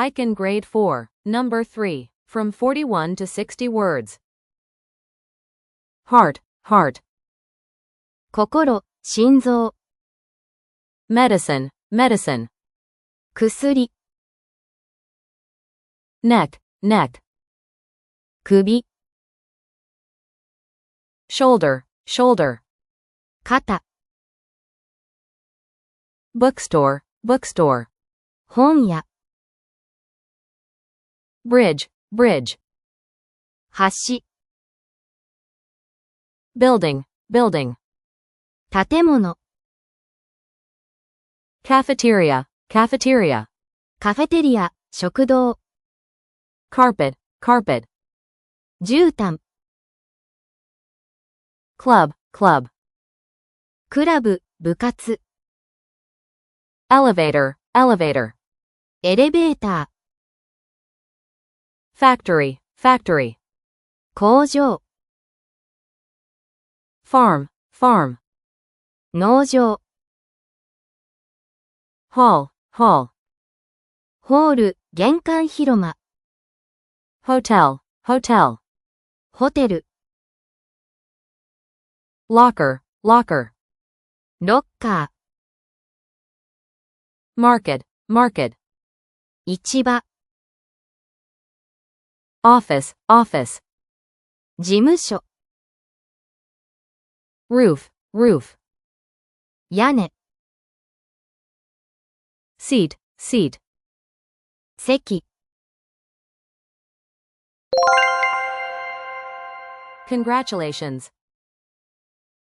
Icon Grade 4, Number 3, from 41 to 60 words. Heart, heart. 心、心臓。Medicine, medicine. 薬、 Neck, neck. 首、 Shoulder, shoulder. 肩、 Bookstore, bookstore. 本屋、 Bridge, bridge. 橋、 Building, building. 建物、 Cafeteria, cafeteria. カフェテリア、食堂、 Carpet, carpet. 絨毯、 Club, club. クラブ、部活、 Elevator, elevator. エレベーター、 Factory, factory. 工場、 Farm, farm. 農場、 Hall, hall. ホール、玄関広間、 Hotel, hotel. ホテル、 Locker, locker. ロッカー、 Market, market. 市場、 Office, office. 事務所、 Roof, roof. 屋根、 Seat, seat. 席。Congratulations!